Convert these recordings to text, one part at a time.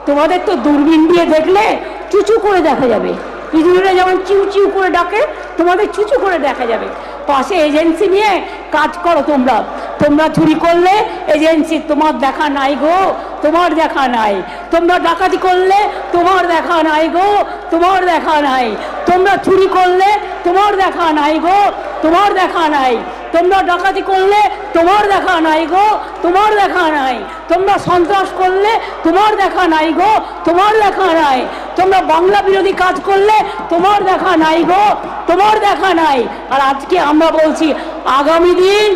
তোমাদের তো দূরবীন দিয়ে দেখলে চুচু করে দেখা যাবে, ইঁদুরেরা যেমন চিউ চিউ করে ডাকে, তোমাদের চুচু করে দেখা যাবে। পাশে এজেন্সি নিয়ে কাজ করো তোমরা। তোমরা চুরি করলে এজেন্সি, তোমার দেখা নাই গো, তোমার দেখা নাই। তোমরা ডাকাতি করলে তোমার দেখা নাই গো, তোমার দেখা নাই। তোমরা চুরি করলে তোমার দেখা নাই গো, তোমার দেখা নাই। তোমরা ডাকাতি করলে তোমার দেখা নাই গো, তোমার দেখা নাই। তোমরা সন্ত্রাস করলে তোমার দেখা নাই গো, তোমার দেখা নাই। তোমরা বাংলা বিরোধী কাজ করলে তোমার দেখা নাই গো, তোমার দেখা নাই। আর আজকে আমরা বলছি, আগামী দিন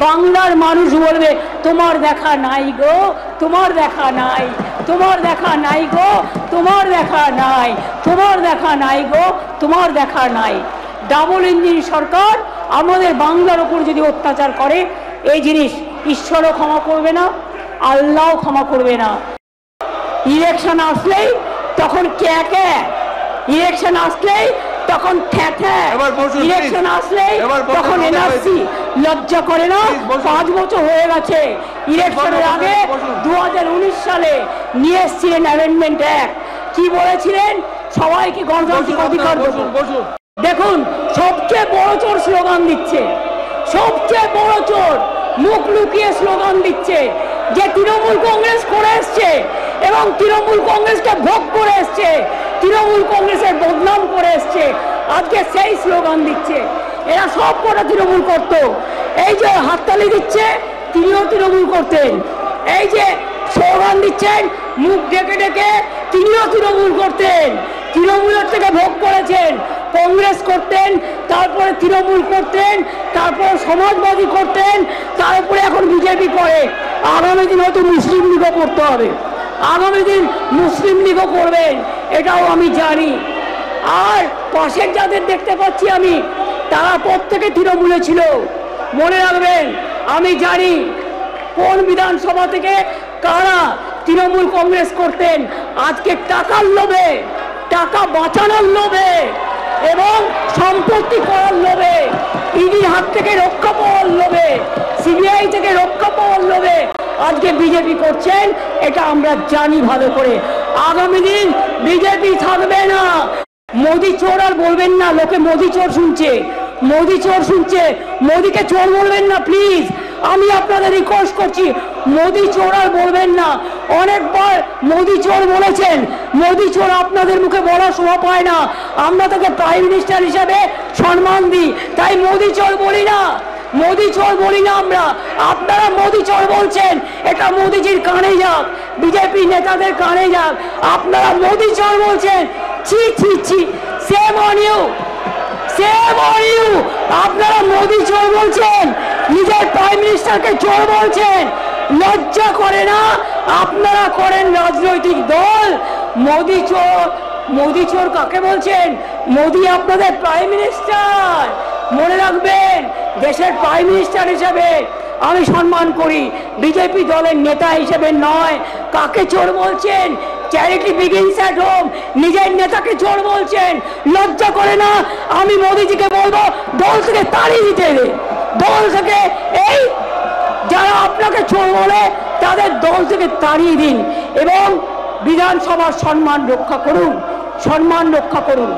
বাংলার মানুষ বলবে তোমার দেখা নাই গো, তোমার দেখা নাই, তোমার দেখা নাই গো, তোমার দেখা নাই, তোমার দেখা নাই গো, তোমার দেখা নাই। ডাবল ইঞ্জিন সরকার আমাদের বাংলার ওপর যদি অত্যাচার করে, এই জিনিস ঈশ্বরও ক্ষমা করবে না, আল্লাহও ক্ষমা করবে না। ইলেকশন আসলেই তখন কে কে, ইলেকশন আসলেই তখন ঠ্যাঠ্যা, ইলেকশন আসলেই তখন এনআরসি। লজ্জা করে না? 5 বছর হয়ে গেছে। ইলেকশনের আগে 2019 সালে নিয়ে এসেছিলেন অ্যামেন্ডমেন্ট অ্যাক্ট। কি বলেছিলেন? সবাইকে গণতান্ত্রিক অধিকার দেবো। দেখুন, সবচেয়ে বড় চোর স্লোগান দিচ্ছে, সবচেয়ে বড় চোর মুখ লুকিয়ে স্লোগান দিচ্ছে যে তৃণমূল কংগ্রেস করে এসছে এবং তৃণমূল কংগ্রেসকে ভোগ করে এসছে, তৃণমূল কংগ্রেসের বদনাম করে এসছে। আজকে সেই স্লোগান দিচ্ছে। এরা সব কটা তৃণমূল করতো। এই যে হাততালি দিচ্ছে, তিনিও তৃণমূল করতেন। এই যে স্লোগান দিচ্ছেন মুখ ডেকে ডেকে, তিনিও তৃণমূল করতেন। তৃণমূলের থেকে ভোগ করেছেন। কংগ্রেস করতেন, তারপরে তৃণমূল করতেন, তারপরে সমাজবাদী করতেন, তারপরে এখন বিজেপি করে। আগামী দিন হয়তো মুসলিম লীগও করতে হবে, আগামী দিন মুসলিম লীগও করবেন, এটাও আমি জানি। আর পাশের যাদের দেখতে পাচ্ছি আমি, তারা প্রত্যেকে তৃণমূলে ছিল। মনে রাখবেন, আমি জানি কোন বিধানসভা থেকে কারা তৃণমূল কংগ্রেস করতেন। আজকে টাকার লোভে, টাকা বাঁচানোর লোভে এবং সম্পত্তি করার লোভে, ইডির হাত থেকে রক্ষা পাওয়ার লোভে, সিবিআই থেকে রক্ষা পাওয়ার লোভে আজকে বিজেপি করছেন। এটা আমরা জানি ভালো করে। আগামী দিন বিজেপি থাকবে না। মোদি চোর আর বলবেন না, লোকে মোদি চোর শুনছে, মোদি চোর শুনছে। মোদিকে চোর বলবেন না প্লিজ, আমি আপনাদের রিকোয়েস্ট করছি। মোদি চোর আর বলবেন না। অনেকবার মোদি চোর বলেছেন, মোদি চোর আপনাদের মুখে বলার শোভা পায় না। আমরা তাকে প্রাইম মিনিস্টার হিসাবে সম্মান দিই, তাই মোদি চোর বলি না, মোদি চোর বলি না আমরা। আপনারা মোদি চোর বলছেন, এটা মোদিজির কানে যাক, বিজেপি নেতাদের কানে যাক। আপনারা মোদি চোর বলছেন, ছি ছি ছি, shame on you, shame on you. আপনারা মোদি চোর বলছেন, নিজের প্রাইম মিনিস্টারকে চোর বলছেন, লজ্জা করে না? আপনারা করেন রাজনৈতিক দল। মোদি চোর, মোদি চোর কাকে বলছেন? মোদি আপনাদের প্রাইম মিনিস্টার। মনে রাখবেন, দেশের প্রাইম মিনিস্টার হিসেবে আমি সম্মান করি, বিজেপি দলের নেতা হিসেবে নয়। কাকে চোর বলছেন? Charity begins at home. নিজের নেতাকে চোর বলছেন, লজ্জা করে না? আমি মোদিজিকে বলবো, দল থেকে তাড়িয়ে দিতে হবে, দল থেকে। এই যারা আপনাকে চোর বলে তাদের দল থেকে তাড়িয়ে দিন এবং বিধানসভার সম্মান রক্ষা করুন, সম্মান রক্ষা করুন।